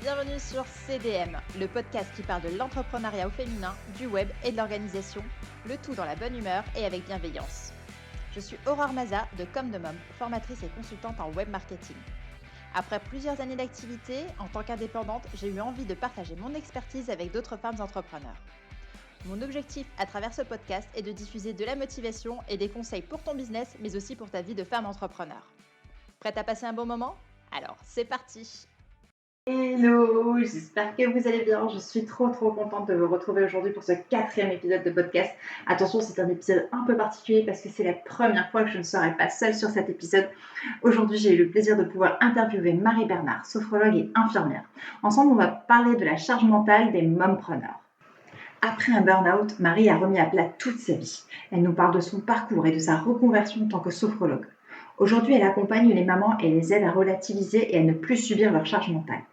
bienvenue sur CDM, le podcast qui parle de l'entrepreneuriat au féminin, du web et de l'organisation, le tout dans la bonne humeur et avec bienveillance. Je suis Aurore Maza de Comme de Mom, formatrice et consultante en web marketing. Après plusieurs années d'activité, en tant qu'indépendante, j'ai eu envie de partager mon expertise avec d'autres femmes entrepreneurs. Mon objectif à travers ce podcast est de diffuser de la motivation et des conseils pour ton business, mais aussi pour ta vie de femme entrepreneur. Prête à passer un bon moment ? Alors, c'est parti ! Hello, j'espère que vous allez bien. Je suis trop contente de vous retrouver aujourd'hui pour ce 4e épisode de podcast. Attention, c'est un épisode un peu particulier parce que c'est la première fois que je ne serai pas seule sur cet épisode. Aujourd'hui, j'ai eu le plaisir de pouvoir interviewer Marie Bernard, sophrologue et infirmière. Ensemble, on va parler de la charge mentale des mompreneurs. Après un burn-out, Marie a remis à plat toute sa vie. Elle nous parle de son parcours et de sa reconversion en tant que sophrologue. Aujourd'hui, elle accompagne les mamans et les aide à relativiser et à ne plus subir leur charge mentale.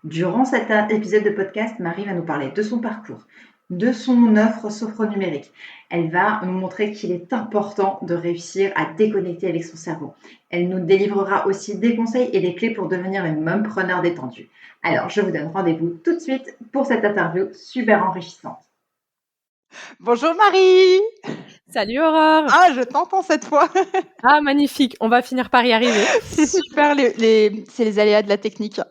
Durant cet épisode de podcast, Marie va nous parler de son parcours, de son offre sophronumérique. Elle va nous montrer qu'il est important de réussir à déconnecter avec son cerveau. Elle nous délivrera aussi des conseils et des clés pour devenir une mompreneur détendue. Alors, je vous donne rendez-vous tout de suite pour cette interview super enrichissante. Bonjour Marie! Salut Aurore! Ah, je t'entends cette fois! Ah, magnifique, on va finir par y arriver. Super, c'est les aléas de la technique.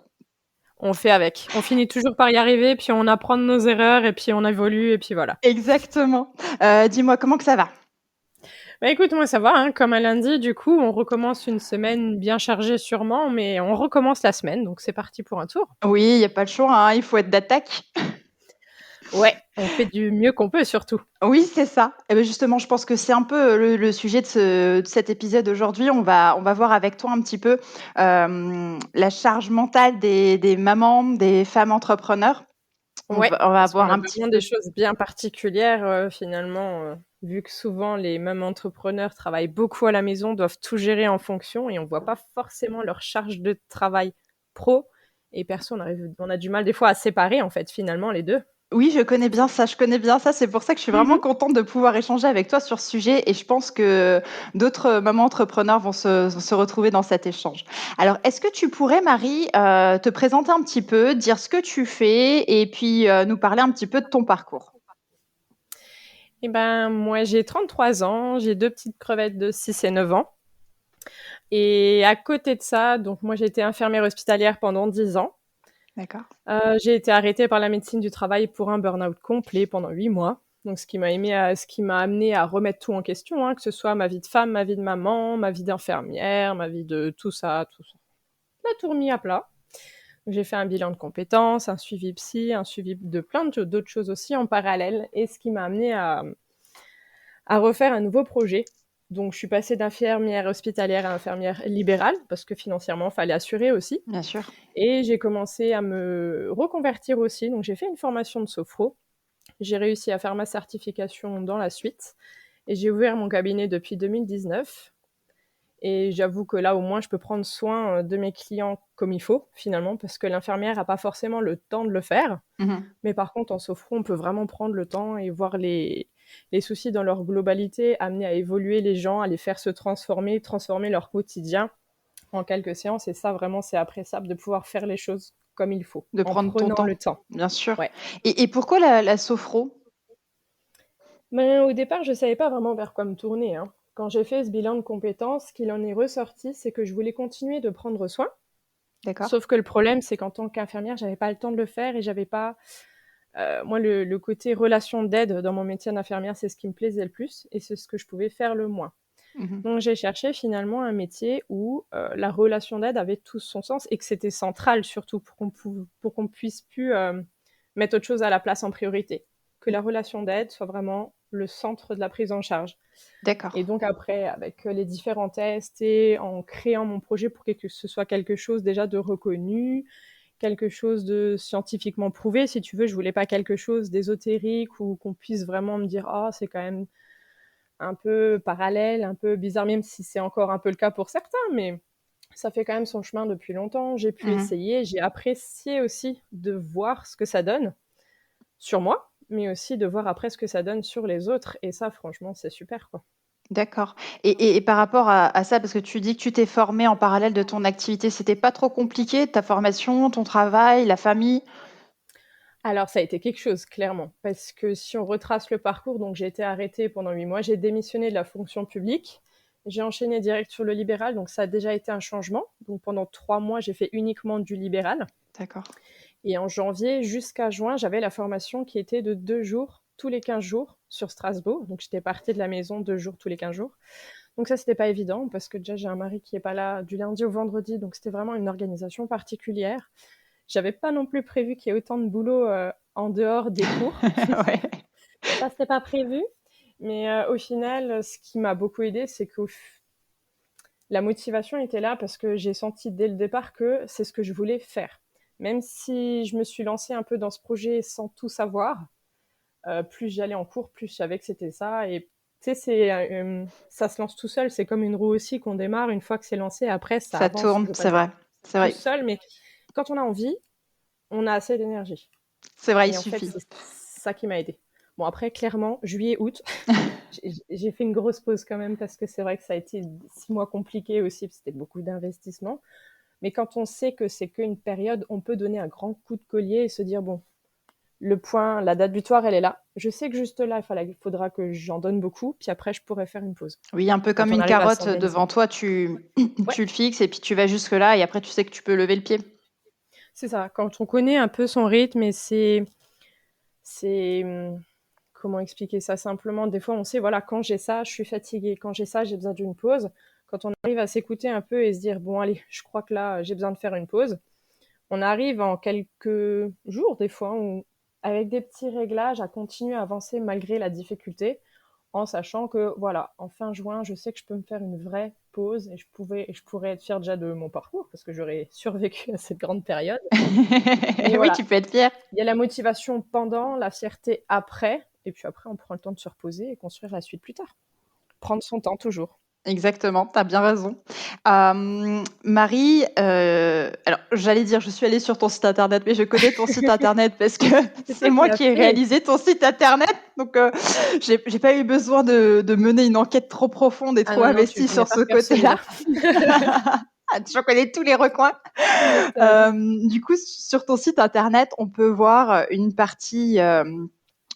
On fait avec. On finit toujours par y arriver, puis on apprend de nos erreurs, et puis on évolue, et puis voilà. Exactement. Dis-moi, comment que ça va? Bah écoute, moi ça va, hein. Comme elle lundi, du coup, on recommence une semaine bien chargée sûrement, mais on recommence la semaine, donc c'est parti pour un tour. Oui, il n'y a pas le choix, hein, il faut être d'attaque. Ouais, on fait du mieux qu'on peut surtout. Oui, c'est ça. Et bien justement, je pense que c'est un peu le sujet de cet épisode aujourd'hui. On va voir avec toi un petit peu la charge mentale des mamans, des femmes entrepreneurs. Ouais, on va parce qu'on voir a un petit vraiment peu. des choses bien particulières finalement, vu que souvent les mamans entrepreneurs travaillent beaucoup à la maison, doivent tout gérer en fonction et on voit pas forcément leur charge de travail pro et perso. On a du mal des fois à séparer en fait finalement les deux. Oui, je connais bien ça, C'est pour ça que je suis vraiment contente de pouvoir échanger avec toi sur ce sujet et je pense que d'autres mamans entrepreneurs vont se retrouver dans cet échange. Alors, est-ce que tu pourrais, Marie, te présenter un petit peu, dire ce que tu fais et puis nous parler un petit peu de ton parcours? Eh ben, moi j'ai 33 ans, j'ai 2 petites crevettes de 6 et 9 ans. Et à côté de ça, donc moi j'ai été infirmière hospitalière pendant 10 ans. D'accord. J'ai été arrêtée par la médecine du travail pour un burn-out complet pendant 8 mois. Donc ce qui m'a amené à remettre tout en question, hein, que ce soit ma vie de femme, ma vie de maman, ma vie d'infirmière, ma vie de tout ça. On a tout remis à plat. Donc, j'ai fait un bilan de compétences, un suivi psy, un suivi de plein d'autres choses aussi en parallèle. Et ce qui m'a amené à refaire un nouveau projet. Donc je suis passée d'infirmière hospitalière à infirmière libérale, parce que financièrement, il fallait assurer aussi. Bien sûr. Et j'ai commencé à me reconvertir aussi. Donc, j'ai fait une formation de sophro. J'ai réussi à faire ma certification dans la suite. Et j'ai ouvert mon cabinet depuis 2019. Et j'avoue que là, au moins, je peux prendre soin de mes clients comme il faut, finalement, parce que l'infirmière n'a pas forcément le temps de le faire. Mais par contre, en sophro, on peut vraiment prendre le temps et voir les soucis dans leur globalité, amener à évoluer les gens, à les faire se transformer leur quotidien en quelques séances. Et ça, vraiment, c'est appréciable de pouvoir faire les choses comme il faut, De en prendre ton prenant temps. le temps. Bien sûr. Ouais. Et pourquoi la sophro? Au départ, je ne savais pas vraiment vers quoi me tourner, hein. Quand j'ai fait ce bilan de compétences, ce qu'il en est ressorti, c'est que je voulais continuer de prendre soin. D'accord. Sauf que le problème, c'est qu'en tant qu'infirmière, j'avais pas le temps de le faire et j'avais pas... moi, le côté relation d'aide dans mon métier d'infirmière, c'est ce qui me plaisait le plus et c'est ce que je pouvais faire le moins. Donc, j'ai cherché finalement un métier où la relation d'aide avait tout son sens et que c'était central surtout pour qu'on puisse plus mettre autre chose à la place en priorité. Que la relation d'aide soit vraiment le centre de la prise en charge. D'accord. Et donc après, avec les différents tests et en créant mon projet pour que ce soit quelque chose déjà de reconnu, quelque chose de scientifiquement prouvé, si tu veux. Je voulais pas quelque chose d'ésotérique ou qu'on puisse vraiment me dire « Ah, c'est quand même un peu parallèle, un peu bizarre », même si c'est encore un peu le cas pour certains, mais ça fait quand même son chemin depuis longtemps. J'ai pu essayer, j'ai apprécié aussi de voir ce que ça donne sur moi, mais aussi de voir après ce que ça donne sur les autres. Et ça, franchement, c'est super, quoi. D'accord. Et par rapport à ça, parce que tu dis que tu t'es formée en parallèle de ton activité, c'était pas trop compliqué, ta formation, ton travail, la famille? Alors ça a été quelque chose, clairement, parce que si on retrace le parcours, donc j'ai été arrêtée pendant 8 mois, j'ai démissionné de la fonction publique, j'ai enchaîné direct sur le libéral, donc ça a déjà été un changement. Donc pendant 3 mois, j'ai fait uniquement du libéral. D'accord. Et en janvier jusqu'à juin, j'avais la formation qui était de 2 jours, tous les 15 jours, sur Strasbourg. Donc j'étais partie de la maison 2 jours tous les 15 jours. Donc ça, c'était pas évident, parce que déjà, j'ai un mari qui est pas là du lundi au vendredi, donc c'était vraiment une organisation particulière. J'avais pas non plus prévu qu'il y ait autant de boulot en dehors des cours. Ouais. Ça, c'était pas prévu. Mais au final, ce qui m'a beaucoup aidé, c'est que la motivation était là parce que j'ai senti dès le départ que c'est ce que je voulais faire. Même si je me suis lancée un peu dans ce projet sans tout savoir, plus j'allais en cours, plus je savais que c'était ça. Et tu sais, ça se lance tout seul. C'est comme une roue aussi qu'on démarre. Une fois que c'est lancé, après, ça Ça avance. Je tourne, veux pas c'est dire vrai. C'est tout vrai. seul, mais quand on a envie, on a assez d'énergie. C'est vrai, il Et en fait, suffit. c'est ça qui m'a aidé. Bon, après, clairement, juillet, août, j'ai fait une grosse pause quand même parce que c'est vrai que ça a été 6 mois compliqués aussi, parce que c'était beaucoup d'investissement. Mais quand on sait que c'est qu'une période, on peut donner un grand coup de collier et se dire, bon, le point, la date butoir, elle est là. Je sais que juste là, il faudra que j'en donne beaucoup, puis après, je pourrai faire une pause. Oui, un peu comme Quand on une arrive à carotte s'organiser. devant toi, tu, Ouais, tu le fixes et puis tu vas jusque-là et après tu sais que tu peux lever le pied. c'est ça. Quand on connaît un peu son rythme et c'est, comment expliquer ça simplement? Des fois, on sait, voilà, quand j'ai ça, je suis fatiguée. Quand j'ai ça, j'ai besoin d'une pause. Quand on arrive à s'écouter un peu et se dire, bon, allez, je crois que là, j'ai besoin de faire une pause, on arrive en quelques jours, des fois, avec des petits réglages, à continuer à avancer malgré la difficulté, en sachant que, voilà, en fin juin, je sais que je peux me faire une vraie pause et je pourrais être fière déjà de mon parcours parce que j'aurais survécu à cette grande période. Mais Oui, voilà, tu peux être fier. il y a la motivation pendant, la fierté après, et puis après, on prend le temps de se reposer et construire la suite plus tard. Prendre son temps toujours. Exactement, tu as bien raison. Marie, alors j'allais dire, je suis allée sur ton site internet, mais je connais ton site internet parce que C'est c'est toi qui moi l'as qui ai fait. réalisé ton site internet, donc j'ai pas eu besoin de mener une enquête trop profonde et Ah trop non, non, tu investie connais sur par ce cœur côté-là. celui-là. Je connais tous les recoins. Tu m'étonnes. Du coup, sur ton site internet, on peut voir une partie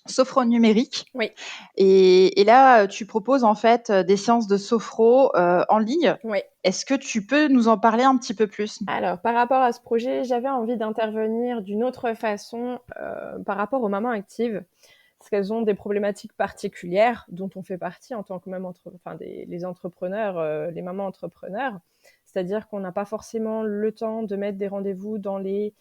sophro numérique. Oui, Et là, tu proposes en fait des séances de sophro en ligne. oui. Est-ce que tu peux nous en parler un petit peu plus? Alors, par rapport à ce projet, j'avais envie d'intervenir d'une autre façon par rapport aux mamans actives, parce qu'elles ont des problématiques particulières dont on fait partie en tant que même les entrepreneurs, les mamans entrepreneurs. C'est-à-dire qu'on n'a pas forcément le temps de mettre des rendez-vous dans les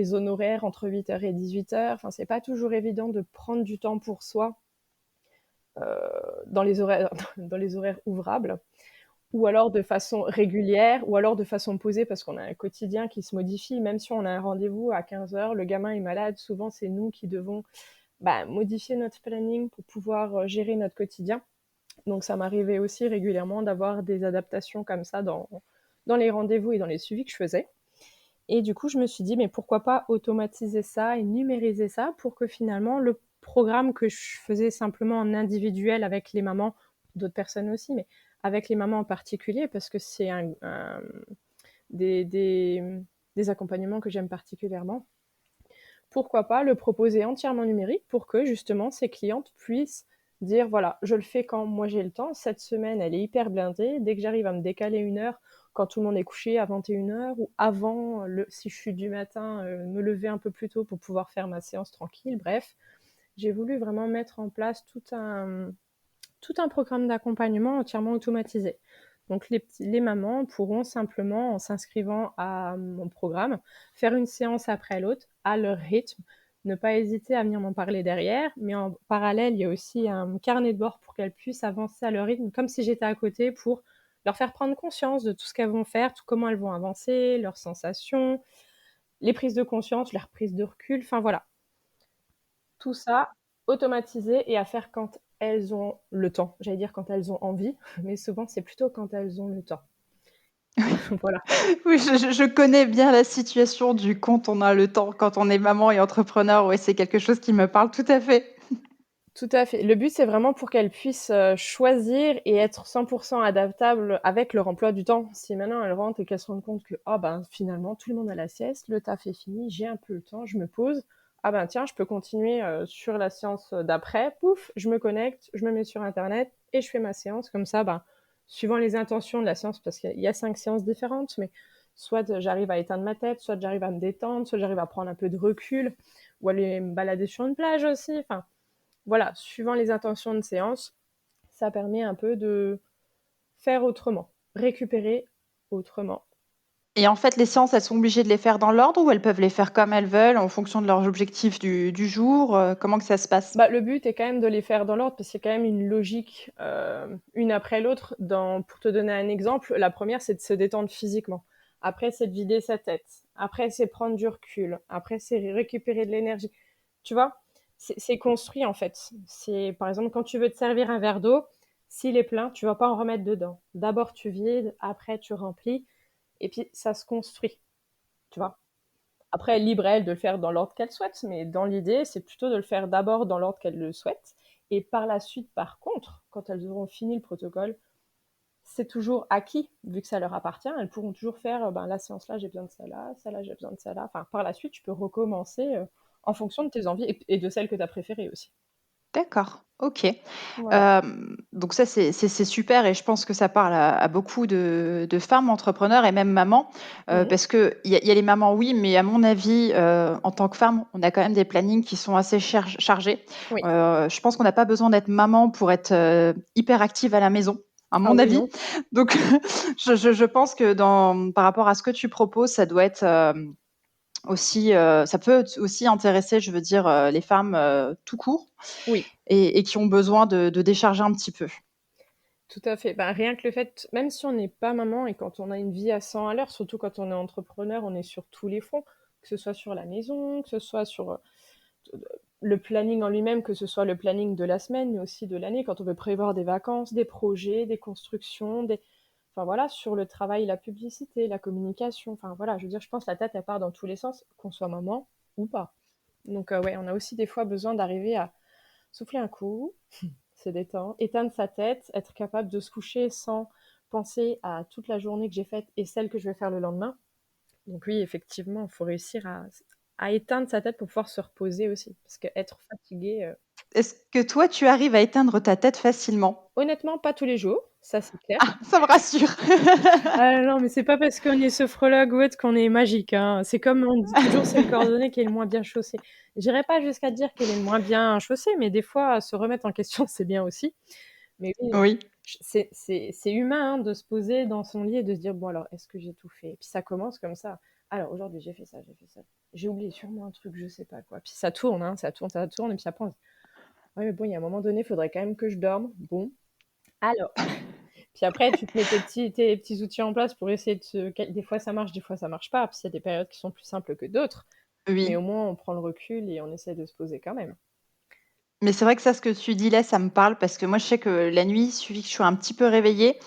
zones horaires entre 8h et 18h. Enfin, c'est pas toujours évident de prendre du temps pour soi dans les horaires, dans les horaires ouvrables, ou alors de façon régulière, ou alors de façon posée, parce qu'on a un quotidien qui se modifie. Même si on a un rendez-vous à 15h, le gamin est malade, souvent c'est nous qui devons modifier notre planning pour pouvoir gérer notre quotidien. Donc ça m'arrivait aussi régulièrement d'avoir des adaptations comme ça dans les rendez-vous et dans les suivis que je faisais. Et du coup, je me suis dit, mais pourquoi pas automatiser ça et numériser ça pour que finalement le programme que je faisais simplement en individuel avec les mamans, d'autres personnes aussi, mais avec les mamans en particulier, parce que c'est des, des, des accompagnements que j'aime particulièrement, pourquoi pas le proposer entièrement numérique pour que justement ces clientes puissent dire, voilà, je le fais quand moi j'ai le temps, cette semaine elle est hyper blindée, dès que j'arrive à me décaler une heure quand tout le monde est couché à 21h, ou avant, si je suis du matin, me lever un peu plus tôt pour pouvoir faire ma séance tranquille. Bref, j'ai voulu vraiment mettre en place tout un programme d'accompagnement entièrement automatisé. Donc les mamans pourront simplement, en s'inscrivant à mon programme, faire une séance après l'autre à leur rythme. Ne pas hésiter à venir m'en parler derrière, mais en parallèle, il y a aussi un carnet de bord pour qu'elles puissent avancer à leur rythme, comme si j'étais à côté, pour leur faire prendre conscience de tout ce qu'elles vont faire, comment elles vont avancer, leurs sensations, les prises de conscience, leurs prises de recul, enfin voilà. Tout ça automatisé et à faire quand elles ont le temps. J'allais dire quand elles ont envie, mais souvent c'est plutôt quand elles ont le temps. Voilà. Oui, je connais bien la situation du quand on a le temps, quand on est maman et entrepreneur. Oui, c'est quelque chose qui me parle tout à fait. Tout à fait. Le but, c'est vraiment pour qu'elles puissent choisir et être 100% adaptables avec leur emploi du temps. Si maintenant elles rentrent et qu'elles se rendent compte que finalement tout le monde a la sieste, le taf est fini, j'ai un peu le temps, je me pose. Tiens, je peux continuer sur la séance d'après. Pouf, je me connecte, je me mets sur Internet et je fais ma séance. Comme ça, suivant les intentions de la séance, parce qu'il y a 5 séances différentes, mais soit j'arrive à éteindre ma tête, soit j'arrive à me détendre, soit j'arrive à prendre un peu de recul, ou aller me balader sur une plage aussi. Enfin, voilà, suivant les intentions de séance, ça permet un peu de faire autrement, récupérer autrement. Et en fait, les séances, elles sont obligées de les faire dans l'ordre ou elles peuvent les faire comme elles veulent en fonction de leurs objectifs du jour? Comment que ça se passe? Le but est quand même de les faire dans l'ordre parce qu'il y a quand même une logique une après l'autre. Pour te donner un exemple, la première, c'est de se détendre physiquement. Après, c'est de vider sa tête. Après, c'est prendre du recul. Après, c'est récupérer de l'énergie. Tu vois, c'est construit en fait. Par exemple, quand tu veux te servir un verre d'eau, s'il est plein, tu vas pas en remettre dedans. D'abord, tu vides, après, tu remplis. Et puis, ça se construit, tu vois. Après, libre à elle de le faire dans l'ordre qu'elle souhaite, mais dans l'idée, c'est plutôt de le faire d'abord dans l'ordre qu'elle le souhaite. Et par la suite, par contre, quand elles auront fini le protocole, c'est toujours acquis, vu que ça leur appartient. Elles pourront toujours faire la séance là, j'ai besoin de ça là, j'ai besoin de ça là. Enfin, par la suite, tu peux recommencer en fonction de tes envies et de celles que tu as préférées aussi. D'accord, ok. Voilà. Donc ça, c'est super et je pense que ça parle à beaucoup de femmes entrepreneurs et même mamans, Mhm. parce qu'il y a les mamans, oui, mais à mon avis, en tant que femme, on a quand même des plannings qui sont assez chargés. Oui. Je pense qu'on n'a pas besoin d'être maman pour être hyper active à la maison, à Ah mon oui, avis. non. Donc, je pense que par rapport à ce que tu proposes, ça doit être aussi, ça peut aussi intéresser, je veux dire, les femmes tout court Oui. et qui ont besoin de décharger un petit peu. Tout à fait. Rien que le fait, même si on n'est pas maman et quand on a une vie à 100 à l'heure, surtout quand on est entrepreneur, on est sur tous les fronts, que ce soit sur la maison, que ce soit sur le planning en lui-même, que ce soit le planning de la semaine, mais aussi de l'année, quand on veut prévoir des vacances, des projets, des constructions, enfin voilà, sur le travail, la publicité, la communication, enfin voilà, je veux dire, je pense que la tête, elle part dans tous les sens, qu'on soit maman ou pas. Donc ouais, on a aussi des fois besoin d'arriver à souffler un coup, se détendre, éteindre sa tête, être capable de se coucher sans penser à toute la journée que j'ai faite et celle que je vais faire le lendemain. Donc oui, effectivement, il faut réussir à éteindre sa tête pour pouvoir se reposer aussi. Parce qu'être fatigué, Est-ce que toi, tu arrives à éteindre ta tête facilement? honnêtement, pas tous les jours, ça c'est clair. Ah, ça me rassure. Ah non, mais c'est pas parce qu'on est sophrologue ou autre qu'on est magique, hein. C'est comme on dit toujours, c'est le cordonnier qui est le moins bien chaussé. J'irai pas jusqu'à dire qu'il est le moins bien chaussé, mais des fois, se remettre en question, c'est bien aussi. Mais oui, Oui. c'est humain hein, de se poser dans son lit et de se dire, bon alors, est-ce que j'ai tout fait? Et puis ça commence comme ça. Alors aujourd'hui, j'ai fait ça, j'ai fait ça. J'ai oublié sûrement un truc, je sais pas quoi. Puis ça tourne, hein, ça tourne, et puis après, on se dit, ouais, mais bon, il y a un moment donné, il faudrait quand même que je dorme. Bon, alors. Puis après, tu te mets tes petits outils en place pour essayer de se... Des fois, ça marche, des fois, ça marche pas. Puis il y a des périodes qui sont plus simples que d'autres. Mais Oui. au moins, on prend le recul et on essaie de se poser quand même. Mais c'est vrai que ça, ce que tu dis là, ça me parle parce que moi, je sais que la nuit, il suffit que je sois un petit peu réveillée,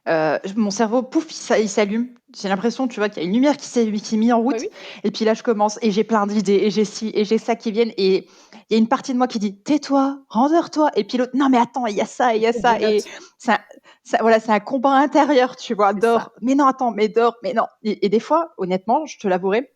mon cerveau, pouf, il s'allume. J'ai l'impression, tu vois, qu'il y a une lumière qui est mise en Bah route oui, et puis là, je commence et j'ai plein d'idées et j'ai ci et j'ai ça qui viennent et il y a une partie de moi qui dit: «Tais-toi, rendors-toi» et puis l'autre: «Non mais attends, il y a ça, il il y a faut que je ça» et note. ça voilà, c'est un combat intérieur, tu vois? C'est ça. «Dors, mais non, attends, mais dors, mais non» et des fois, honnêtement, je te l'avouerai,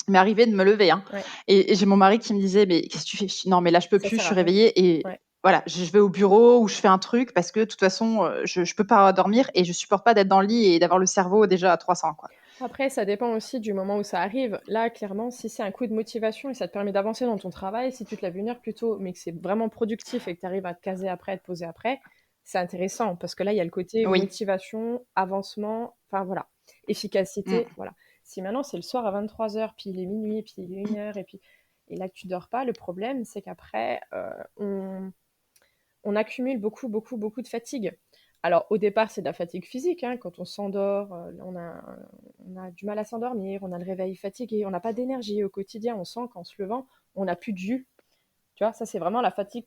il m'est arrivé de me lever, hein Ouais, et j'ai mon mari qui me disait: «Mais qu'est-ce que tu fais?» Je dis: «Non mais là, je peux ça plus, je sert à suis rien. réveillée et Ouais. voilà, je vais au bureau ou je fais un truc parce que de toute façon, je peux pas dormir et je supporte pas d'être dans le lit et d'avoir le cerveau déjà à 300 quoi». Après, ça dépend aussi du moment où ça arrive. Là, clairement, si c'est un coup de motivation et ça te permet d'avancer dans ton travail, si tu te lèves une heure plus tôt, mais que c'est vraiment productif et que tu arrives à te caser après, à te poser après, c'est intéressant parce que là, il y a le côté Oui. motivation, avancement, enfin voilà, Mmh. efficacité, voilà. Si maintenant c'est le soir à 23h, puis il est minuit, puis il est 1h, et là que tu dors pas, le problème, c'est qu'après, on accumule beaucoup, beaucoup, beaucoup de fatigue. Alors, au départ, c'est de la fatigue physique. Hein. Quand on s'endort, on a du mal à s'endormir, on a le réveil fatigué, on n'a pas d'énergie au quotidien. On sent qu'en se levant, on n'a plus de jus. Tu vois, ça, c'est vraiment la fatigue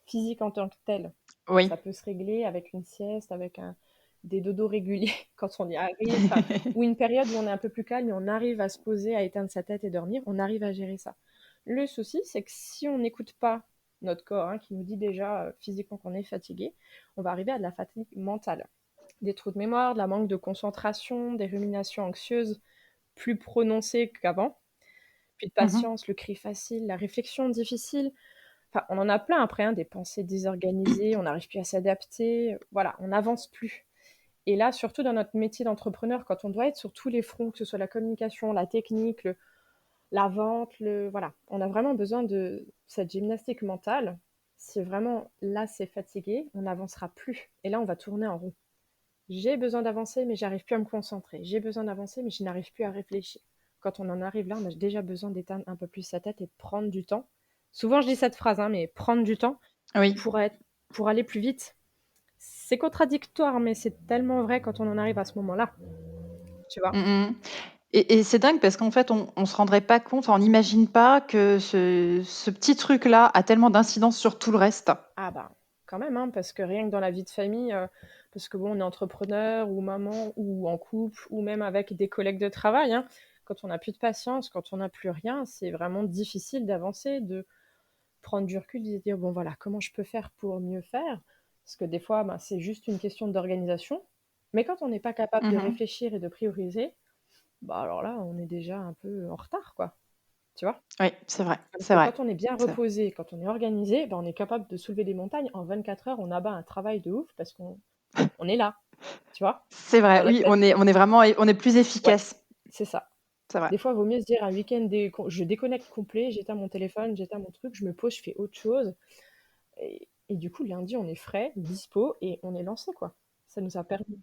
physique en tant que telle. Oui. Ça peut se régler avec une sieste, avec des dodos réguliers quand on y arrive. Enfin, ou une période où on est un peu plus calme et on arrive à se poser, à éteindre sa tête et dormir. On arrive à gérer ça. Le souci, c'est que si on n'écoute pas notre corps, hein, qui nous dit déjà physiquement qu'on est fatigué, on va arriver à de la fatigue mentale. Des trous de mémoire, de la manque de concentration, des ruminations anxieuses plus prononcées qu'avant, puis de Mhm. patience, le cri facile, la réflexion difficile. Enfin, on en a plein après, hein, des pensées désorganisées, on n'arrive plus à s'adapter, voilà, on n'avance plus. Et là, surtout dans notre métier d'entrepreneur, quand on doit être sur tous les fronts, que ce soit la communication, la technique, la vente, voilà, on a vraiment besoin de cette gymnastique mentale. Si vraiment là c'est fatigué, on n'avancera plus. Et là, on va tourner en rond. J'ai besoin d'avancer, mais j'arrive plus à me concentrer. J'ai besoin d'avancer, mais je n'arrive plus à réfléchir. Quand on en arrive là, on a déjà besoin d'éteindre un peu plus sa tête et de prendre du temps. Souvent, je dis cette phrase, hein, mais prendre du temps Oui. pour aller plus vite. C'est contradictoire, mais c'est tellement vrai quand on en arrive à ce moment-là. Tu vois? Mhm. Et c'est dingue parce qu'en fait, on se rendrait pas compte, on n'imagine pas que ce petit truc-là a tellement d'incidence sur tout le reste. Ah bah, quand même, hein, parce que rien que dans la vie de famille, parce que bon, on est entrepreneur ou maman ou en couple ou même avec des collègues de travail, hein, quand on n'a plus de patience, quand on n'a plus rien, c'est vraiment difficile d'avancer, de prendre du recul, de se dire bon voilà, comment je peux faire pour mieux faire? Parce que des fois, bah, c'est juste une question d'organisation. Mais quand on n'est pas capable de Mhm. réfléchir et de prioriser, bah alors là, on est déjà un peu en retard, quoi. Tu vois? Oui, c'est vrai, Alors c'est que vrai. quand on est bien C'est vrai. reposé, quand on est organisé, ben, on est capable de soulever des montagnes. En 24 heures, on abat un travail de ouf parce qu'on est là, tu vois? C'est On vrai, a la oui, tête. on est vraiment, on est plus Ouais, efficace. c'est ça. C'est vrai. Des fois, il vaut mieux se dire un week-end, je déconnecte complet, j'éteins mon téléphone, j'éteins mon truc, je me pose, je fais autre chose. Et du coup, lundi, on est frais, dispo et on est lancé, quoi. Ça nous a permis.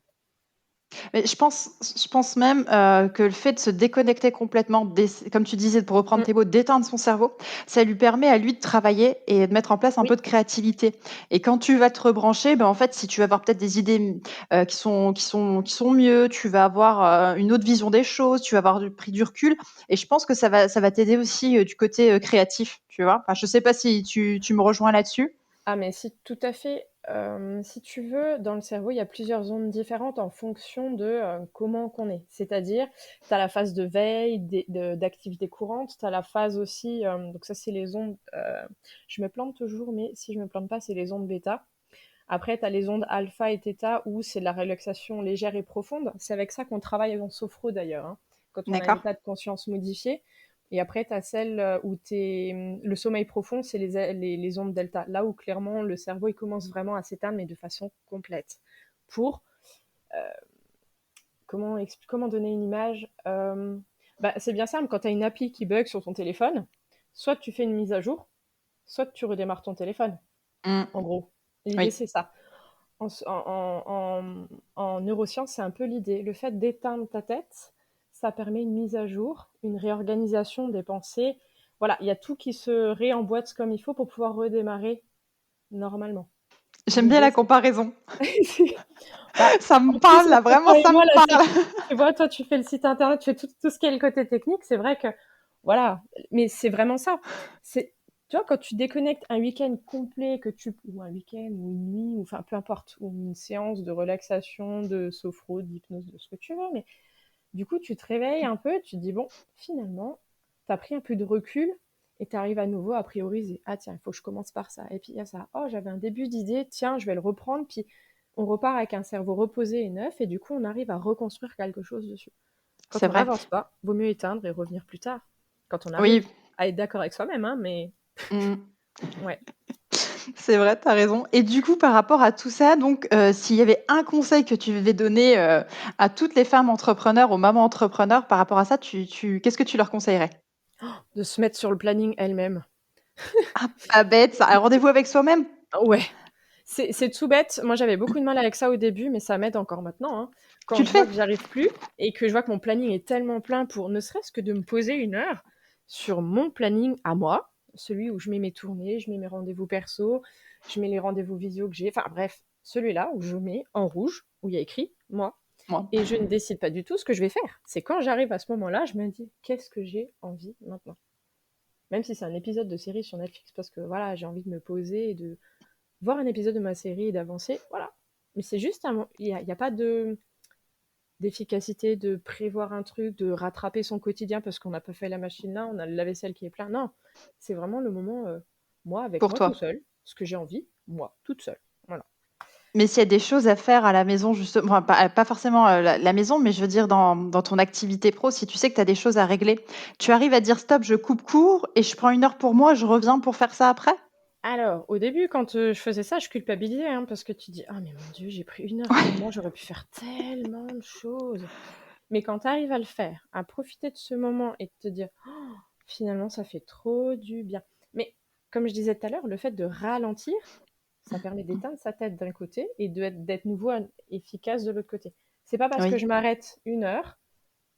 Mais je pense même, que le fait de se déconnecter complètement, comme tu disais, pour reprendre Mm. tes mots, d'éteindre son cerveau, ça lui permet à lui de travailler et de mettre en place un Oui. peu de créativité. Et quand tu vas te rebrancher, ben, en fait, si tu vas avoir peut-être des idées, qui sont mieux, tu vas avoir, une autre vision des choses, tu vas avoir pris du recul et je pense que ça va t'aider aussi, du côté, créatif, tu vois? Enfin, je sais pas si tu me rejoins là-dessus? Ah mais si, tout à fait. Si tu veux, dans le cerveau, il y a plusieurs zones différentes en fonction de, comment qu'on est. C'est-à-dire, tu as la phase de veille, d'activité courante, tu as la phase aussi, donc ça c'est les ondes, je me plante toujours, mais si je me plante pas, c'est les ondes bêta. Après, tu as les ondes alpha et theta où c'est de la relaxation légère et profonde. C'est avec ça qu'on travaille en sophro d'ailleurs, hein, quand on a un D'accord. état de conscience modifié. Et après, tu as celle où le sommeil profond, c'est les ondes delta. Là où clairement le cerveau il commence vraiment à s'éteindre, mais de façon complète. Pour, comment donner une image bah, c'est bien simple, quand tu as une appli qui bug sur ton téléphone, soit tu fais une mise à jour, soit tu redémarres ton téléphone. Mmh. En gros, l'idée Oui. c'est ça. En neurosciences, c'est un peu l'idée. Le fait d'éteindre ta tête, ça permet une mise à jour, une réorganisation des pensées. Voilà, il y a tout qui se réemboîte comme il faut pour pouvoir redémarrer normalement. J'aime bien L'idée, la c'est comparaison. bah, Ça me en plus, parle là, entre vraiment toi et ça me moi, là, parle. tu vois, toi, tu fais le site internet, tu fais tout ce qui est le côté technique. C'est vrai que, voilà, mais c'est vraiment ça. Tu vois, quand tu déconnectes un week-end complet, ou un week-end, ou une nuit, ou enfin, peu importe, ou une séance de relaxation, de sophro, d'hypnose, de ce que tu veux, mais du coup, tu te réveilles un peu, tu te dis, bon, finalement, tu as pris un peu de recul et tu arrives à nouveau à prioriser. Ah tiens, il faut que je commence par ça. Et puis il y a ça. Oh, j'avais un début d'idée, tiens, je vais le reprendre. Puis on repart avec un cerveau reposé et neuf et du coup, on arrive à reconstruire quelque chose dessus. Quand C'est on vrai. n'avance pas, vaut mieux éteindre et revenir plus tard. Quand on arrive Oui. à être d'accord avec soi-même, hein, mais Mmh. ouais. C'est vrai, tu as raison. Et du coup, par rapport à tout ça, donc, s'il y avait un conseil que tu devais donner, à toutes les femmes entrepreneurs, aux mamans entrepreneurs par rapport à ça, qu'est-ce que tu leur conseillerais? De se mettre sur le planning elle-même. Ah, pas bête ça, un rendez-vous avec soi-même? Ouais, c'est tout bête. Moi, j'avais beaucoup de mal avec ça au début, mais ça m'aide encore maintenant, hein. Tu Quand le je vois fais? que j'arrive plus et que je vois que mon planning est tellement plein pour ne serait-ce que de me poser une heure sur mon planning à moi, celui où je mets mes tournées, je mets mes rendez-vous perso, je mets les rendez-vous visio que j'ai, enfin bref, celui-là où je mets en rouge, où il y a écrit moi, Moi. et je ne décide pas du tout ce que je vais faire. C'est quand j'arrive à ce moment-là, je me dis qu'est-ce que j'ai envie maintenant. Même si c'est un épisode de série sur Netflix, parce que voilà, j'ai envie de me poser et de voir un épisode de ma série et d'avancer, voilà. Mais c'est juste il y a pas d'efficacité de prévoir un truc, de rattraper son quotidien parce qu'on n'a pas fait la machine là, on a le lave-vaisselle qui est plein. Non, c'est vraiment le moment. moi, avec Pour moi tout toi. seul, ce que j'ai envie, moi, toute seule. Voilà. Mais s'il y a des choses à faire à la maison, justement, enfin, pas forcément la maison, mais je veux dire dans ton activité pro, si tu sais que tu as des choses à régler, tu arrives à dire stop, je coupe court et je prends 1 heure pour moi, je reviens pour faire ça après? Alors, au début, quand je faisais ça, je culpabilisais, hein, parce que tu dis, ah mais mon Dieu, j'ai pris 1 heure pour moi, j'aurais pu faire tellement de choses. Mais quand tu arrives à le faire, à profiter de ce moment et de te dire, oh, finalement, ça fait trop du bien. Mais comme je disais tout à l'heure, le fait de ralentir, ça permet d'éteindre sa tête d'un côté et d'être nouveau efficace de l'autre côté. C'est pas parce que Oui. je m'arrête 1 heure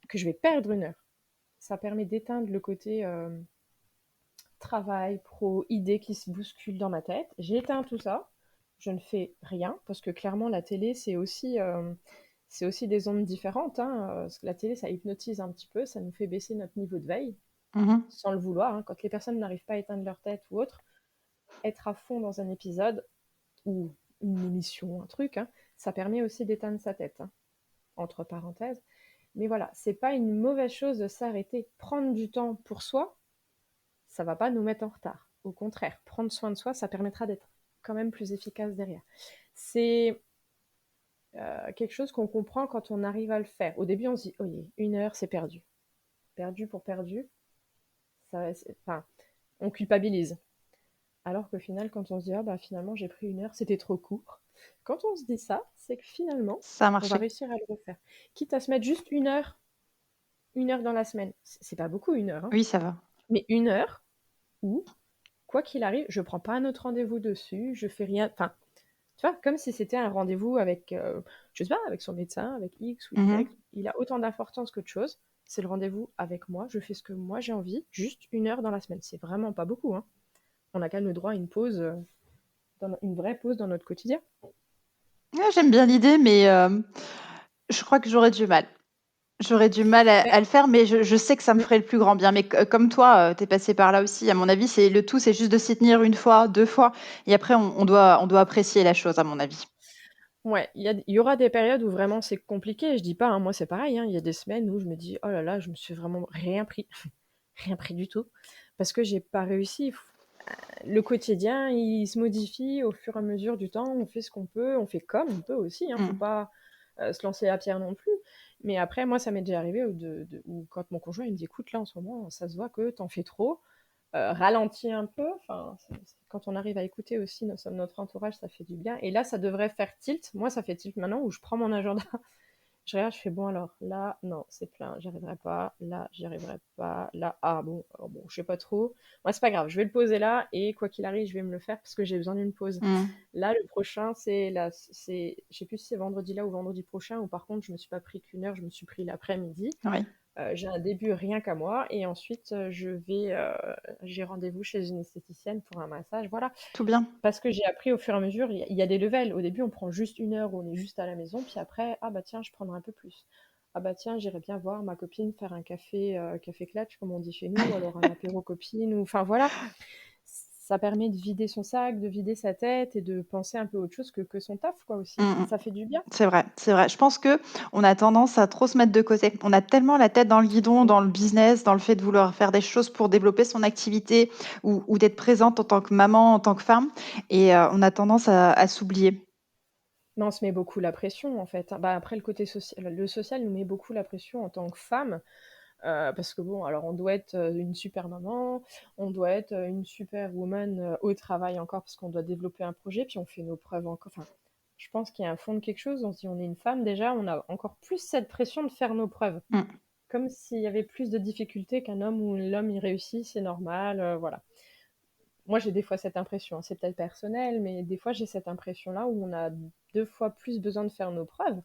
que je vais perdre 1 heure. Ça permet d'éteindre le côté travail, pro, idées qui se bousculent dans ma tête. J'ai éteint tout ça. Je ne fais rien parce que clairement la télé c'est aussi des ondes différentes. Hein. Parce que la télé ça hypnotise un petit peu, ça nous fait baisser notre niveau de veille Mhm. sans le vouloir. Hein. Quand les personnes n'arrivent pas à éteindre leur tête ou autre, être à fond dans un épisode ou une émission, un truc, hein, ça permet aussi d'éteindre sa tête. Hein, entre parenthèses. Mais voilà, c'est pas une mauvaise chose de s'arrêter, prendre du temps pour soi, ça va pas nous mettre en retard. Au contraire, prendre soin de soi, ça permettra d'être quand même plus efficace derrière. C'est quelque chose qu'on comprend quand on arrive à le faire. Au début, on se dit, oh, 1 heure, c'est perdu. Perdu pour perdu, enfin, on culpabilise. Alors qu'au final, quand on se dit, ah bah finalement, j'ai pris 1 heure, c'était trop court. Quand on se dit ça, c'est que finalement, Ça a on va marché. réussir à le refaire. Quitte à se mettre juste 1 heure dans la semaine. C'est pas beaucoup 1 heure, hein, Oui, ça va. mais 1 heure où quoi qu'il arrive, je prends pas un autre rendez-vous dessus, je fais rien. Enfin, tu vois, comme si c'était un rendez-vous avec, je sais pas, avec son médecin, avec X ou Mhm. Y. Il a autant d'importance qu'autre chose. C'est le rendez-vous avec moi. Je fais ce que moi j'ai envie, juste 1 heure dans la semaine. C'est vraiment pas beaucoup. Hein. On a quand même le droit à une pause, une vraie pause dans notre quotidien. Ouais, j'aime bien l'idée, mais je crois que j'aurais du mal. J'aurais du mal Mais à le faire, mais je sais que ça me le- ferait le plus grand bien. Mais comme toi, tu es passé par là aussi. À mon avis, le tout, c'est juste de s'y tenir 1 fois, 2 fois. Et après, on doit apprécier la chose, à mon avis. ouais, il y aura des périodes où vraiment c'est compliqué. Je dis pas, hein, moi c'est pareil. Hein, il y a des semaines où je me dis, oh là là, je me suis vraiment rien pris, rien pris du tout, parce que j'ai pas réussi. Le quotidien, il se modifie au fur et à mesure du temps. On fait ce qu'on peut, on fait comme on peut aussi. Hein, faut Mm. pas se lancer à pierre non plus. Mais après, moi, ça m'est déjà arrivé où quand mon conjoint il me dit, écoute, là en ce moment, ça se voit que t'en fais trop. Ralentis un peu. Enfin, quand on arrive à écouter aussi notre entourage, ça fait du bien. Et là, ça devrait faire tilt. Moi, ça fait tilt maintenant où je prends mon agenda. Je regarde, je fais bon alors, là, non, c'est plein, j'y arriverai pas, là, j'y arriverai pas, là, ah bon, alors bon, je sais pas trop. Moi, c'est pas grave, je vais le poser là, et quoi qu'il arrive, je vais me le faire parce que j'ai besoin d'une pause. Mm. Là, le prochain, je sais plus si c'est vendredi là ou vendredi prochain, ou par contre, je me suis pas pris qu'1 heure, je me suis pris l'après-midi. Oui, J'ai un début rien qu'à moi, et ensuite, j'ai rendez-vous chez une esthéticienne pour un massage, voilà. tout bien. Parce que j'ai appris au fur et à mesure, il y a des levels. Au début, on prend juste 1 heure où on est juste à la maison, puis après, ah bah tiens, je prendrai un peu plus. Ah bah tiens, j'irai bien voir ma copine faire un café, café clutch, comme on dit chez nous, ou alors un apéro copine, ou enfin voilà. Ça permet de vider son sac, de vider sa tête et de penser un peu autre chose que son taf, quoi, Mm, aussi. mm. Ça fait du bien. C'est vrai, c'est vrai. Je pense que on a tendance à trop se mettre de côté. On a tellement la tête dans le guidon, Mm. dans le business, dans le fait de vouloir faire des choses pour développer son activité ou d'être présente en tant que maman, en tant que femme. Et on a tendance à s'oublier. Mais on se met beaucoup la pression, en fait. Bah, après, le social nous met beaucoup la pression en tant que femme. Parce que bon, alors on doit être une super maman, on doit être une super woman au travail encore parce qu'on doit développer un projet, puis on fait nos preuves encore. Enfin, je pense qu'il y a un fond de quelque chose. On se dit, on est une femme déjà, on a encore plus cette pression de faire nos preuves. Mm. Comme s'il y avait plus de difficultés qu'un homme où l'homme il réussit, c'est normal, voilà. Moi j'ai des fois cette impression, hein. C'est peut-être personnel, mais des fois j'ai cette impression-là où on a 2 fois plus besoin de faire nos preuves,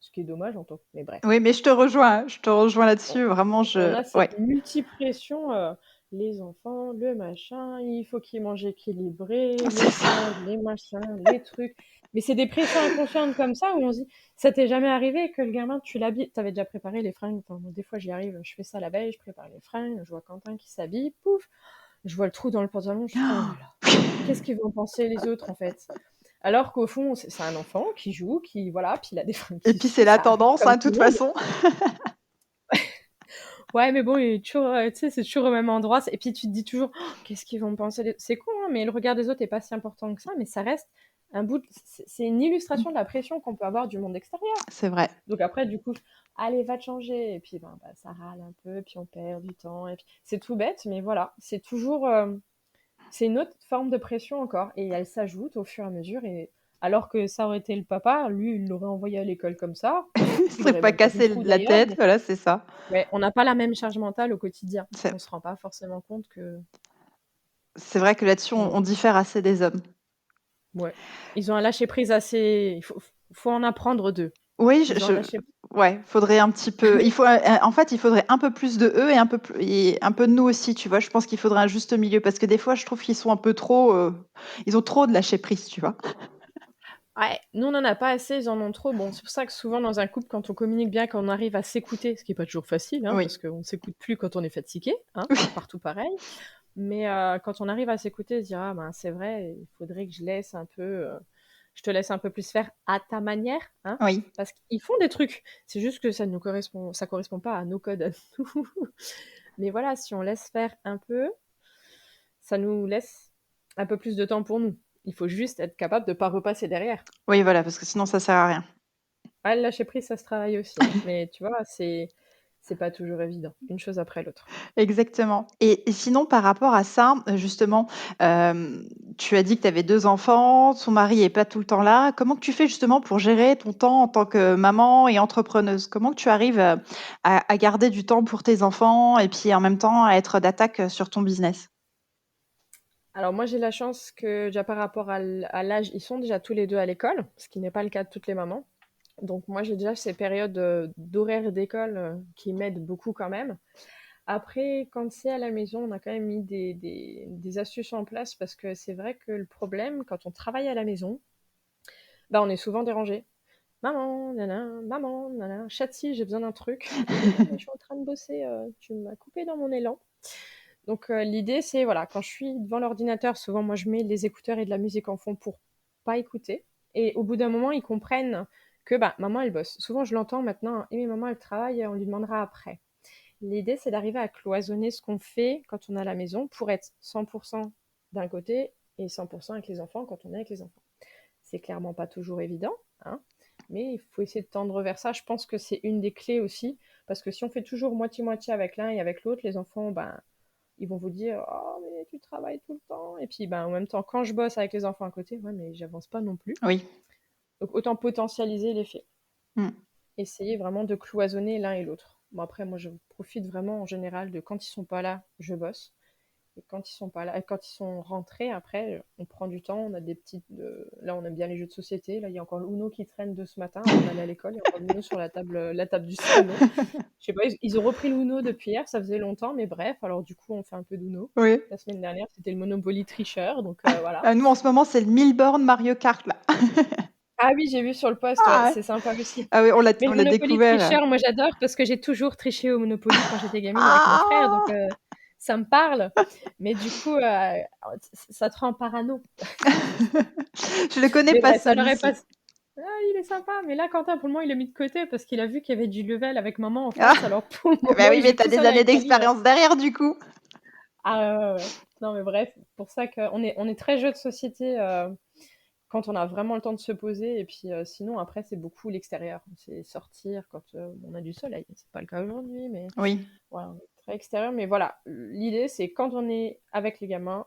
ce qui est dommage en tant que. Mais bref. Oui, mais je te rejoins On là-dessus. Vraiment, on a ouais, cette multipression, les enfants, le machin, il faut qu'ils mangent équilibré, c'est les ça. stages, les machins, les trucs. Mais c'est des pressions inconscientes comme ça où on se dit, ça t'est jamais arrivé que le gamin, tu l'habilles, t'avais déjà préparé les fringues. Enfin, des fois j'y arrive, je fais ça la veille, je prépare les fringues, je vois Quentin qui s'habille, pouf, je vois le trou dans le pantalon, je fais, oh là là, qu'est-ce qu'ils vont penser les autres en fait? Alors qu'au fond, c'est un enfant qui joue, qui, voilà, puis il a des fringues Et qui puis c'est suent, la ça arrive tendance, comme hein, de tout toute le monde. façon. Ouais, mais bon, il est toujours, tu sais, c'est toujours au même endroit. Et puis tu te dis toujours, oh, qu'est-ce qu'ils vont penser C'est con, hein, mais le regard des autres est pas si important que ça, mais ça reste un bout. C'est une illustration de la pression qu'on peut avoir du monde extérieur. C'est vrai. Donc après, du coup, allez, va te changer. Et puis, ça râle un peu, puis on perd du temps. Et puis, c'est tout bête, mais voilà, c'est toujours, c'est une autre forme de pression encore. Et elle s'ajoute au fur et à mesure. Et alors que ça aurait été le papa, lui, il l'aurait envoyé à l'école comme ça. Il Il serait aurait pas même pas vu le cassé trou la d'ailleurs. tête, voilà, c'est ça. Ouais, on n'a pas la même charge mentale au quotidien. C'est On se rend pas forcément compte que. c'est vrai que là-dessus, on diffère assez des hommes. Ouais. Ils ont un lâcher prise assez. Il faut en apprendre d'eux. Oui, Ils ont un lâcher. ouais, faudrait un petit peu. En fait, il faudrait un peu plus de eux et un peu de nous aussi, tu vois. Je pense qu'il faudrait un juste milieu parce que des fois, je trouve qu'ils sont un peu trop. Ils ont trop de lâcher prise, tu vois. Ouais, nous on en a pas assez, ils en ont trop. Bon, c'est pour ça que souvent dans un couple, quand on communique bien, quand on arrive à s'écouter, ce qui est pas toujours facile, hein, Oui. parce qu'on ne s'écoute plus quand on est fatigué, hein, Oui. c'est partout pareil. Mais quand on arrive à s'écouter, se dire ah ben c'est vrai, il faudrait que je laisse un peu, je te laisse un peu plus faire à ta manière, hein, Oui. parce qu'ils font des trucs. C'est juste que ça correspond pas à nos codes à nous. Mais voilà, si on laisse faire un peu, ça nous laisse un peu plus de temps pour nous. Il faut juste être capable de pas repasser derrière. Oui, voilà, parce que sinon, ça sert à rien. Ah, le lâcher prise, ça se travaille aussi, hein. Mais tu vois, c'est pas toujours évident, une chose après l'autre. Exactement. Et sinon, par rapport à ça, justement, tu as dit que tu avais 2 enfants, ton mari est pas tout le temps là. Comment que tu fais justement pour gérer ton temps en tant que maman et entrepreneuse? Comment que tu arrives, à garder du temps pour tes enfants et puis en même temps à être d'attaque, sur ton business? Alors moi, j'ai la chance que déjà par rapport à l'âge, ils sont déjà tous les deux à l'école, ce qui n'est pas le cas de toutes les mamans. Donc moi, j'ai déjà ces périodes d'horaire d'école qui m'aident beaucoup quand même. Après, quand c'est à la maison, on a quand même mis des astuces en place parce que c'est vrai que le problème, quand on travaille à la maison, bah, on est souvent dérangé. Maman, nana, Chatsi, j'ai besoin d'un truc. Ah, mais je suis en train de bosser, tu m'as coupé dans mon élan. Donc l'idée, c'est, voilà, quand je suis devant l'ordinateur, souvent moi je mets les écouteurs et de la musique en fond pour pas écouter. Et au bout d'un moment, ils comprennent que bah, maman, elle bosse. Souvent, je l'entends maintenant, et mais maman, elle travaille, on lui demandera après. L'idée, c'est d'arriver à cloisonner ce qu'on fait quand on est à la maison pour être 100% d'un côté et 100% avec les enfants quand on est avec les enfants. C'est clairement pas toujours évident, hein, mais il faut essayer de tendre vers ça. Je pense que c'est une des clés aussi, parce que si on fait toujours moitié-moitié avec l'un et avec l'autre, les enfants, ben, ils vont vous dire oh mais tu travailles tout le temps, et puis ben en même temps quand je bosse avec les enfants à côté, ouais mais j'avance pas non plus. Oui. Donc autant potentialiser l'effet, Mmh. essayer vraiment de cloisonner l'un et l'autre. Bon après moi je profite vraiment en général de quand ils sont pas là, je bosse. Et quand ils sont pas là, quand ils sont rentrés, après, on prend du temps, on a des petites. Là, on aime bien les jeux de société. Là, il y a encore l'Uno qui traîne de ce matin avant d'aller à l'école. Il y a encore l'Uno sur la table du salon. Je sais pas, ils ont repris l'Uno depuis hier, ça faisait longtemps, mais bref. Alors du coup, on fait un peu d'Uno. Oui. La semaine dernière, c'était le Monopoly tricheur, donc voilà. Nous, en ce moment, c'est le 1000 bornes Mario Kart, là. Ah oui, j'ai vu sur le post, ouais, Ah! c'est sympa aussi. Ah oui, Mais on le l'a Monopoly découvert. tricheur, moi j'adore parce que j'ai toujours triché au Monopoly quand j'étais gamine avec mon frère, donc Ah! ça me parle. Mais du coup, ça te rend parano. Je le connais Mais pas bref, ça leur est celui-ci. pas. Ah, il est sympa, mais là, Quentin, pour le moment, il l'a mis de côté parce qu'il a vu qu'il y avait du level avec maman en Ah! face. Alors pour le Bah moment, oui, il mais joue tu as tout des seul années avec un livre. d'expérience derrière, du coup. Ah ouais, ouais, ouais. Non, mais bref, pour ça qu'on est très jeu de société quand on a vraiment le temps de se poser. Et puis sinon, après, c'est beaucoup l'extérieur. C'est sortir quand on a du soleil. C'est pas le cas aujourd'hui, mais Oui. voilà, on est très extérieur. Mais voilà, l'idée, c'est quand on est avec les gamins,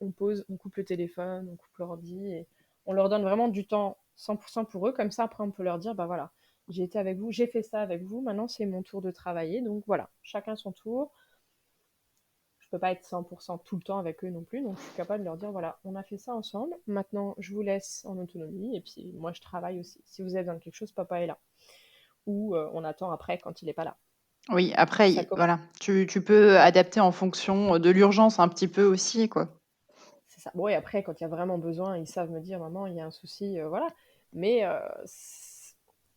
on pose, on coupe le téléphone, on coupe l'ordi et on leur donne vraiment du temps 100% pour eux. Comme ça, après, on peut leur dire, bah voilà, j'ai été avec vous, j'ai fait ça avec vous, maintenant c'est mon tour de travailler. Donc voilà, chacun son tour. Je peux pas être 100% tout le temps avec eux non plus, donc je suis capable de leur dire, voilà, on a fait ça ensemble, maintenant je vous laisse en autonomie, et puis moi je travaille aussi. Si vous avez besoin de quelque chose, papa est là. Ou on attend après quand il est pas là. Oui, après, Ça commence. voilà, tu peux adapter en fonction de l'urgence un petit peu aussi, quoi. C'est ça. Bon, et après, quand il y a vraiment besoin, ils savent me dire, maman, il y a un souci, voilà. Mais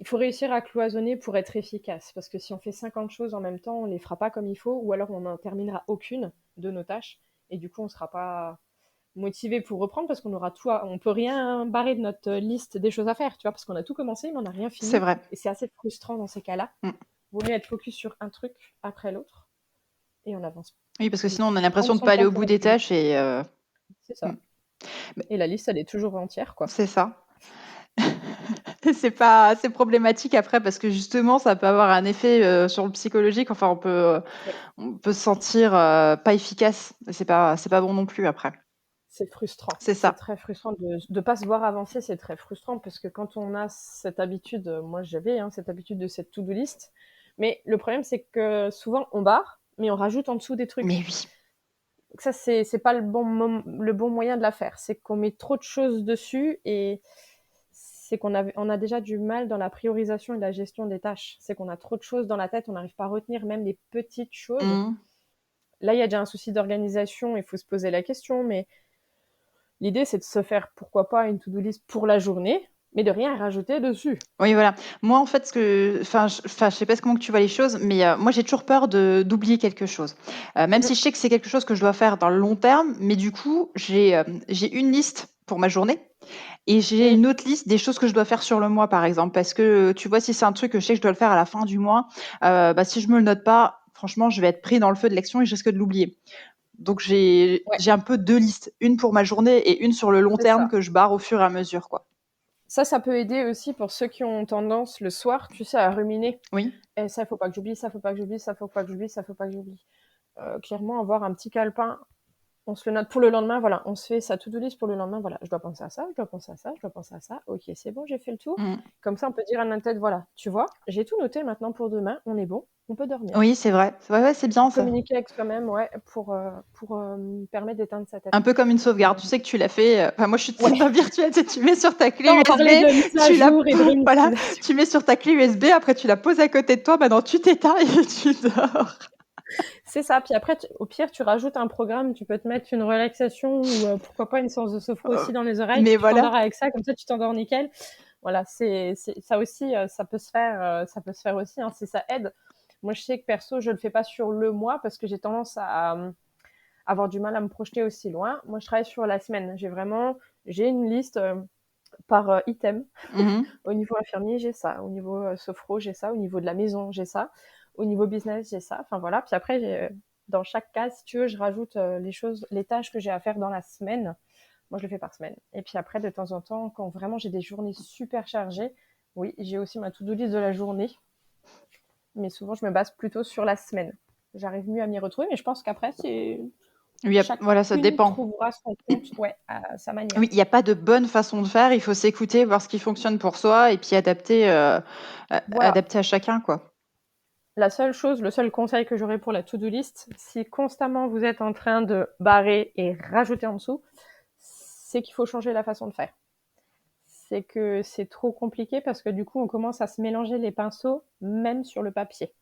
il faut réussir à cloisonner pour être efficace. Parce que si on fait 50 choses en même temps, on les fera pas comme il faut, ou alors on n'en terminera aucune de nos tâches. Et du coup, on sera pas motivé pour reprendre parce qu'on aura tout, on peut rien barrer de notre liste des choses à faire, tu vois, parce qu'on a tout commencé, mais on n'a rien C'est fini. vrai. Et c'est assez frustrant dans ces cas-là. Mmh. Vaut mieux être focus sur un truc après l'autre. et on avance Oui, parce que sinon, on a plus. l'impression de Prendre pas son aller temps au pour bout des réfléchir. tâches et C'est mmh, ça. Et la liste, elle est toujours entière, quoi. c'est ça. C'est problématique après parce que justement, ça peut avoir un effet, sur le psychologique. Enfin, Oui. on peut se sentir, pas efficace et c'est pas bon non plus après. C'est frustrant. C'est C'est ça. très frustrant de pas se voir avancer, c'est très frustrant parce que quand on a cette habitude, moi j'avais cette habitude de cette to-do list, mais le problème c'est que souvent on barre, mais on rajoute en dessous des Mais trucs. oui. Donc ça c'est pas le bon moyen de la faire. C'est qu'on met trop de choses dessus et c'est on a déjà du mal dans la priorisation et la gestion des tâches. C'est qu'on a trop de choses dans la tête, on n'arrive pas à retenir même les petites choses. Mmh. Là, il y a déjà un souci d'organisation, il faut se poser la question, mais l'idée, c'est de se faire, pourquoi pas, une to-do list pour la journée, mais de rien rajouter dessus. Oui, voilà. Moi, en fait, je sais pas comment que tu vois les choses, mais moi, j'ai toujours peur d'oublier quelque chose. Même Mm. si je sais que c'est quelque chose que je dois faire dans le long terme, mais du coup, j'ai une liste pour ma journée et j'ai Mm. une autre liste des choses que je dois faire sur le mois, par exemple. Parce que, tu vois, si c'est un truc que je sais que je dois le faire à la fin du mois, bah, si je me le note pas, franchement, je vais être pris dans le feu de l'action et je risque de l'oublier. Donc Ouais, j'ai un peu 2 listes, une pour ma journée et une sur le long c'est terme ça. que je barre au fur et à mesure, quoi. Ça peut aider aussi pour ceux qui ont tendance le soir, tu sais, à ruminer. Oui. Et ça, faut pas que j'oublie, ça, faut pas que j'oublie, ça, faut pas que j'oublie, ça, faut pas que j'oublie. Clairement, avoir un petit calepin, on se le note pour le lendemain, voilà, on se fait sa to-do list pour le lendemain, voilà, je dois penser à ça, je dois penser à ça, je dois penser à ça, ok, c'est bon, j'ai fait le tour. Mmh. Comme ça, on peut dire à notre tête, voilà, tu vois, j'ai tout noté maintenant pour demain, on est bon, on peut dormir. Oui, c'est vrai. Ouais, ouais, c'est bien ça. Communiquer avec soi-même, ouais, pour permettre d'éteindre sa tête. Un peu comme une Mais, sauvegarde. Tu sais que tu l'as fait, enfin moi je suis de ouais, cette virtuelle, tu sais, tu mets sur ta clé quand on USB, parlait de mise à tu la jour et de voilà, réinitialisation. tu mets sur ta clé USB, après tu la poses à côté de toi, maintenant tu t'éteins et tu dors. C'est ça. Puis après, au pire, tu rajoutes un programme, tu peux te mettre une relaxation ou pourquoi pas une séance de sophro Heu, aussi dans les oreilles, puis mais tu t'endors voilà. avec ça, comme ça tu t'endors nickel. Voilà, ça aussi, ça peut se faire aussi, si ça aide. Moi, je sais que perso, je le fais pas sur le mois parce que j'ai tendance à avoir du mal à me projeter aussi loin. Moi, je travaille sur la semaine. J'ai une liste par item. Mmh. Au niveau infirmier, j'ai ça. Au niveau sophro, j'ai ça. Au niveau de la maison, j'ai ça. Au niveau business, j'ai ça. Enfin voilà. Puis après, dans chaque case, si tu veux, je rajoute les tâches que j'ai à faire dans la semaine. Moi, je le fais par semaine. Et puis après, de temps en temps, quand vraiment j'ai des journées super chargées, oui, j'ai aussi ma to-do list de la journée. Mais souvent, je me base plutôt sur la semaine. J'arrive mieux à m'y retrouver, mais je pense qu'après, Oui, voilà, ça chacune dépend. trouvera son compte, ouais, à sa manière. Oui, il y a pas de bonne façon de faire, il faut s'écouter, voir ce qui fonctionne pour soi et puis Voilà. adapter à chacun, quoi. Le seul conseil que j'aurais pour la to-do list, si constamment vous êtes en train de barrer et rajouter en dessous, c'est qu'il faut changer la façon de faire. C'est que c'est trop compliqué parce que du coup, on commence à se mélanger les pinceaux, même sur le papier.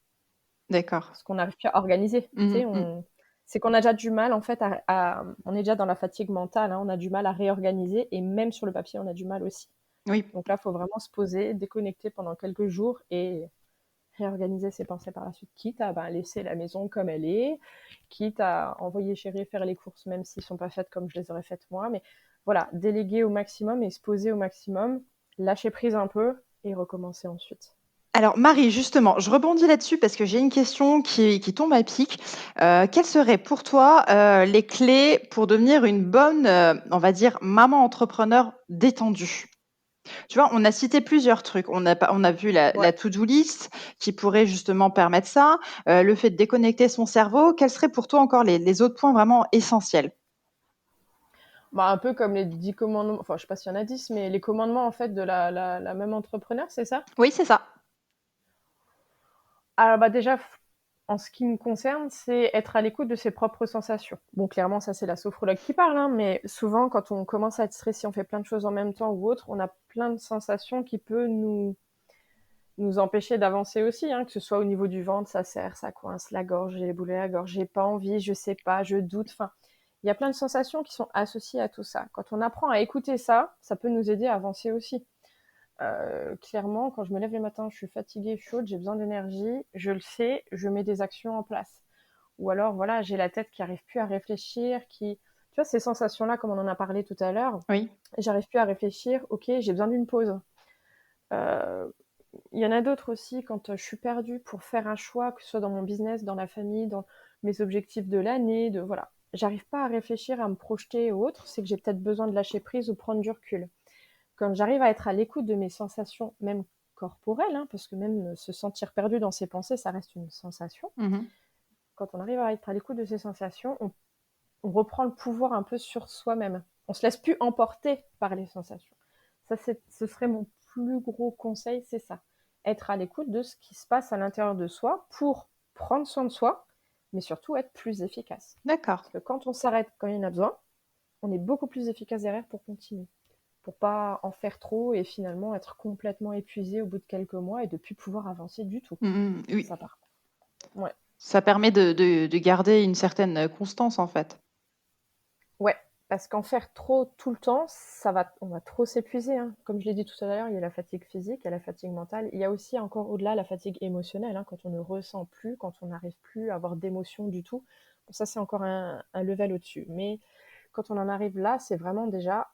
D'accord. Parce qu'on n'arrive plus à organiser. Tu Mmh sais, mh. c'est qu'on a déjà du mal, en fait, on est déjà dans la fatigue mentale, on a du mal à réorganiser et même sur le papier, on a du mal aussi. Oui. Donc là, il faut vraiment se poser, déconnecter pendant quelques jours et réorganiser ses pensées par la suite, quitte à laisser la maison comme elle est, quitte à envoyer chéri faire les courses, même s'ils ne sont pas faites comme je les aurais faites moi. Mais voilà, déléguer au maximum et se poser au maximum, lâcher prise un peu et recommencer ensuite. Alors Marie, justement, je rebondis là-dessus parce que j'ai une question qui tombe à pic. Quelles seraient pour toi, les clés pour devenir une bonne, on va dire, maman entrepreneur détendue? Tu vois, on a cité plusieurs trucs. On a vu Ouais. la to-do list qui pourrait justement permettre ça, le fait de déconnecter son cerveau. Quels seraient pour toi encore les autres points vraiment essentiels? Un peu comme les 10 commandements, enfin je sais pas s'il y en a 10, mais les commandements en fait de la même entrepreneur, c'est ça? Oui, c'est ça. Alors déjà, en ce qui me concerne, c'est être à l'écoute de ses propres sensations. Bon, clairement, ça c'est la sophrologue qui parle, mais souvent quand on commence à être stressé, on fait plein de choses en même temps ou autre, on a plein de sensations qui peuvent nous empêcher d'avancer aussi, que ce soit au niveau du ventre, ça serre, ça coince, la gorge, j'ai les boulets à la gorge, j'ai pas envie, je sais pas, je doute, enfin, il y a plein de sensations qui sont associées à tout ça. Quand on apprend à écouter ça, ça peut nous aider à avancer aussi. Clairement, quand je me lève le matin, je suis fatiguée, chaude, j'ai besoin d'énergie, je le sais, je mets des actions en place. Ou alors, voilà, j'ai la tête qui arrive plus à réfléchir, tu vois, ces sensations-là, comme on en a parlé tout à l'heure, Oui. j'arrive plus à réfléchir, ok, j'ai besoin d'une pause. Il y en a d'autres aussi, quand je suis perdue pour faire un choix, que ce soit dans mon business, dans la famille, dans mes objectifs de l'année, voilà. J'arrive pas à réfléchir, à me projeter ou autre, c'est que j'ai peut-être besoin de lâcher prise ou prendre du recul. Quand j'arrive à être à l'écoute de mes sensations, même corporelles, hein, parce que même se sentir perdu dans ses pensées, ça reste une sensation. Quand on arrive à être à l'écoute de ses sensations, on reprend le pouvoir un peu sur soi-même. On se laisse plus emporter par les sensations. Ça, ce serait mon plus gros conseil, c'est ça. Être à l'écoute de ce qui se passe à l'intérieur de soi pour prendre soin de soi, mais surtout être plus efficace. D'accord. Parce que quand on s'arrête quand il y en a besoin, on est beaucoup plus efficace derrière pour continuer. Pour pas en faire trop et finalement être complètement épuisé au bout de quelques mois et de plus pouvoir avancer du tout. Oui. Ça part. Ouais. Ça permet de garder une certaine constance, en fait. Ouais, parce qu'en faire trop tout le temps, on va trop s'épuiser, hein. Comme je l'ai dit tout à l'heure, il y a la fatigue physique, il y a la fatigue mentale. Il y a aussi encore au-delà la fatigue émotionnelle, hein, quand on ne ressent plus, quand on n'arrive plus à avoir d'émotion du tout. Bon, ça, c'est encore un level au-dessus. Mais quand on en arrive là, c'est vraiment déjà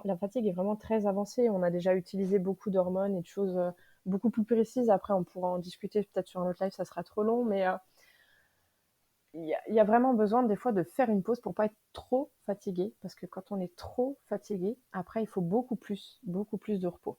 la fatigue est vraiment très avancée. On a déjà utilisé beaucoup d'hormones et de choses beaucoup plus précises. Après, on pourra en discuter peut-être sur un autre live, ça sera trop long, mais il y a vraiment besoin des fois de faire une pause pour pas être trop fatigué, parce que quand on est trop fatigué, après il faut beaucoup plus de repos.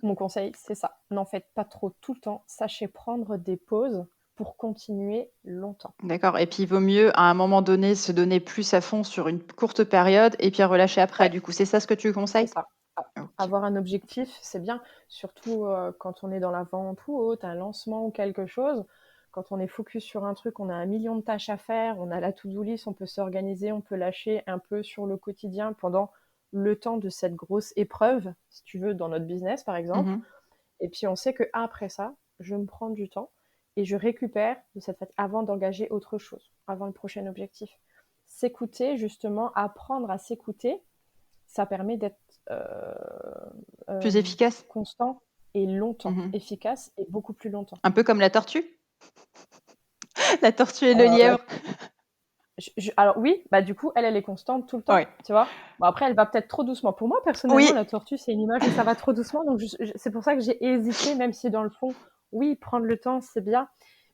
Mon conseil, c'est ça. N'en faites pas trop tout le temps. Sachez prendre des pauses pour continuer longtemps. D'accord. Et puis, il vaut mieux, à un moment donné, se donner plus à fond sur une courte période et puis relâcher après. Ouais. Du coup, c'est ça ce que tu conseilles? C'est ça. Ok. Avoir un objectif, c'est bien, surtout quand on est dans la vente ou autre, un lancement ou quelque chose. Quand on est focus sur un truc, on a 1 million de tâches à faire, on a la to-do list, on peut s'organiser, on peut lâcher un peu sur le quotidien pendant le temps de cette grosse épreuve, si tu veux, dans notre business par exemple. Et puis on sait qu'après ça, je me prends du temps et je récupère de cette fatigue avant d'engager autre chose, avant le prochain objectif. S'écouter, justement, apprendre à s'écouter, ça permet d'être Plus efficace? constant et longtemps, efficace et beaucoup plus longtemps. Un peu comme la tortue? La tortue et le lièvre? Alors oui, bah du coup, elle est constante tout le temps, Ouais. tu vois. Bon, après, elle va peut-être trop doucement. Pour moi, personnellement, Oui. la tortue, c'est une image où ça va trop doucement. Donc, c'est pour ça que j'ai hésité, même si dans le fond, oui, prendre le temps, c'est bien.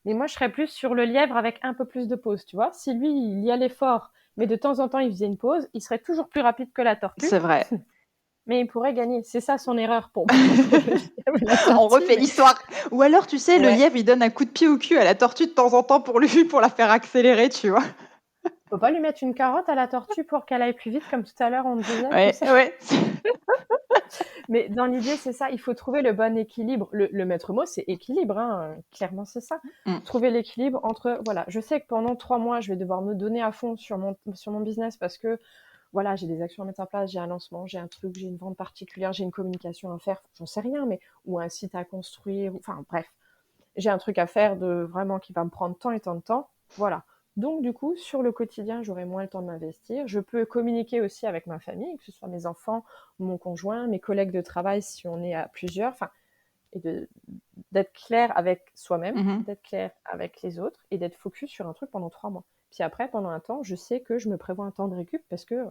Mais moi, je serais plus sur le lièvre avec un peu plus de pause, tu vois. Si lui, il y allait fort, mais de temps en temps, il faisait une pause, il serait toujours plus rapide que la tortue. C'est vrai. Mais il pourrait gagner. C'est ça son erreur pour moi. On refait l'histoire. Ou alors, tu sais, le Ouais. lièvre, il donne un coup de pied au cul à la tortue de temps en temps pour la faire accélérer, tu vois. Faut pas lui mettre une carotte à la tortue pour qu'elle aille plus vite, comme tout à l'heure on disait. Ouais, Tu sais. ouais. Mais dans l'idée, c'est ça, il faut trouver le bon équilibre. Le maître mot, c'est équilibre, hein. Clairement, c'est ça. Trouver l'équilibre entre, voilà, je sais que pendant 3 mois, je vais devoir me donner à fond sur mon business parce que, voilà, j'ai des actions à mettre en place, j'ai un lancement, j'ai un truc, j'ai une vente particulière, j'ai une communication à faire, j'en sais rien, mais ou un site à construire, enfin bref, j'ai un truc à faire de vraiment qui va me prendre tant et tant de temps, voilà. Donc du coup, sur le quotidien, j'aurai moins le temps de m'investir. Je peux communiquer aussi avec ma famille, que ce soit mes enfants, mon conjoint, mes collègues de travail si on est à plusieurs, enfin, et d'être clair avec soi-même, d'être clair avec les autres et d'être focus sur un truc pendant 3 mois. Puis après, pendant un temps, je sais que je me prévois un temps de récup parce que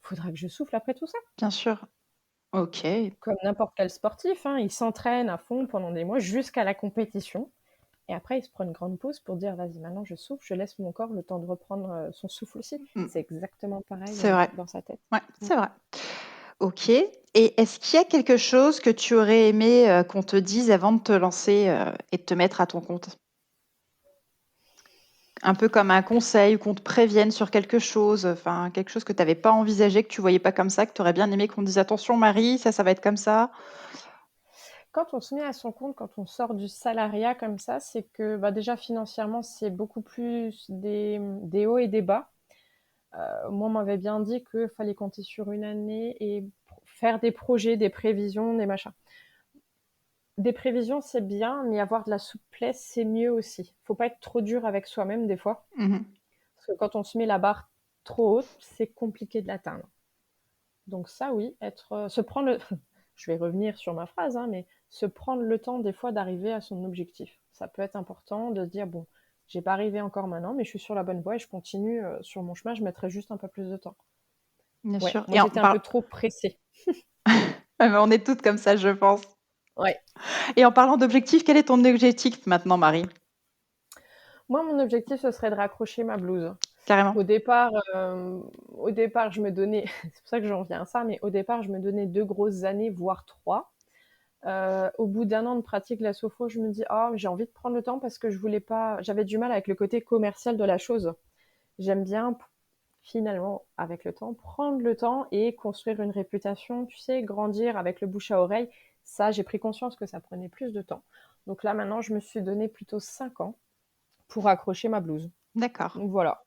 faudra que je souffle après tout ça. Bien sûr. Ok. Comme n'importe quel sportif, hein, il s'entraîne à fond pendant des mois jusqu'à la compétition. Et après, il se prend une grande pause pour dire, vas-y, maintenant je souffle, je laisse mon corps le temps de reprendre son souffle aussi. C'est exactement pareil dans sa tête. Ouais, c'est vrai. Ok. Et est-ce qu'il y a quelque chose que tu aurais aimé qu'on te dise avant de te lancer et de te mettre à ton compte? Un peu comme un conseil ou qu'on te prévienne sur quelque chose, enfin quelque chose que tu n'avais pas envisagé, que tu voyais pas comme ça, que tu aurais bien aimé qu'on te dise attention Marie, ça va être comme ça. Quand on se met à son compte, quand on sort du salariat comme ça, c'est que bah, déjà financièrement, c'est beaucoup plus des hauts et des bas. Moi, on m'avait bien dit qu'il fallait compter sur une année et faire des projets, des prévisions, des machins. Des prévisions, c'est bien, mais avoir de la souplesse, c'est mieux aussi. Faut pas être trop dur avec soi-même des fois. Parce que quand on se met la barre trop haute, c'est compliqué de l'atteindre. Donc ça, oui, se prendre le... Je vais revenir sur ma phrase, hein, mais se prendre le temps des fois d'arriver à son objectif. Ça peut être important de se dire, bon, j'ai pas arrivé encore maintenant, mais je suis sur la bonne voie et je continue sur mon chemin, je mettrai juste un peu plus de temps. Bien sûr. Moi, j'étais un peu trop pressée. On est toutes comme ça, je pense. Ouais. Et en parlant d'objectifs, quel est ton objectif maintenant, Marie? Moi, mon objectif, ce serait de raccrocher ma blouse. Carrément. Au départ, je me donnais c'est pour ça que j'en viens à ça, mais au départ, je me donnais 2 grosses années, voire 3. Au bout d'1 an de pratique de la sophro, je me dis: «Ah, j'ai envie de prendre le temps» parce que j'avais du mal avec le côté commercial de la chose. J'aime bien finalement, avec le temps, prendre le temps et construire une réputation, tu sais, grandir avec le bouche à oreille. Ça, j'ai pris conscience que ça prenait plus de temps. Donc là, maintenant, je me suis donné plutôt 5 ans pour accrocher ma blouse. D'accord. Donc voilà.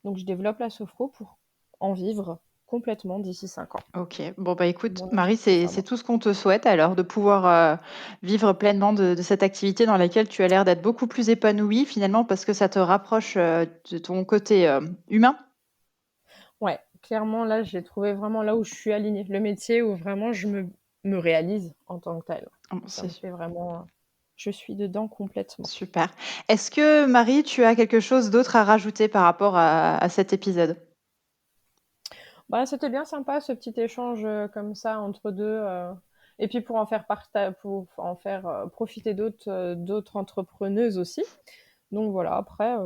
Donc je développe la sophro pour en vivre complètement d'ici 5 ans. Ok. Bon, bah écoute, Mon Marie, objectif à c'est moi. tout ce qu'on te souhaite alors, de pouvoir vivre pleinement de cette activité dans laquelle tu as l'air d'être beaucoup plus épanouie finalement parce que ça te rapproche de ton côté humain. Ouais, clairement, là, j'ai trouvé vraiment là où je suis alignée. Le métier où vraiment me réalise en tant que telle. Oh, Ça me fait vraiment... Je suis dedans complètement. super. Est-ce que Marie, tu as quelque chose d'autre à rajouter par rapport à cet épisode? Bah, c'était bien sympa ce petit échange comme ça entre deux. Et puis pour pour en faire profiter d'autres entrepreneuses aussi. Donc voilà, après,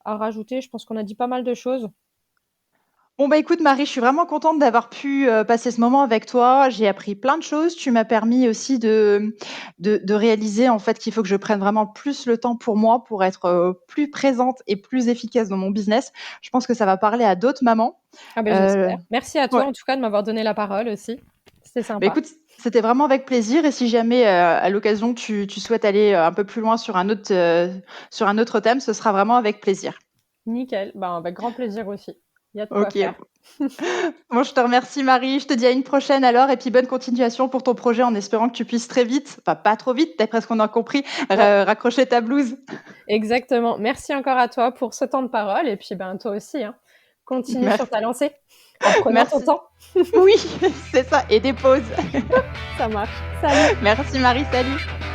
à rajouter, je pense qu'on a dit pas mal de choses. Bon, bah écoute, Marie, je suis vraiment contente d'avoir pu passer ce moment avec toi. J'ai appris plein de choses. Tu m'as permis aussi de réaliser en fait qu'il faut que je prenne vraiment plus le temps pour moi pour être plus présente et plus efficace dans mon business. Je pense que ça va parler à d'autres mamans. Ah ben Euh, j'espère. Merci à toi ouais. en tout cas de m'avoir donné la parole aussi. C'était Bah sympa. écoute, c'était vraiment avec plaisir. Et si jamais à l'occasion tu souhaites aller un peu plus loin sur un autre thème, ce sera vraiment avec plaisir. Nickel. Ben, avec grand plaisir aussi. Il y a de quoi Ok. faire. Bon, je te remercie, Marie. Je te dis à une prochaine alors. Et puis bonne continuation pour ton projet en espérant que tu puisses très vite, enfin pas trop vite, d'après ce qu'on a compris, Ouais, raccrocher ta blouse. exactement. Merci encore à toi pour ce temps de parole. Et puis ben, toi aussi, hein. Continue sur ta Merci. lancée en prenant ton Merci. temps. Oui, c'est ça. Et des pauses. Ça marche. Salut. Merci, Marie. Salut.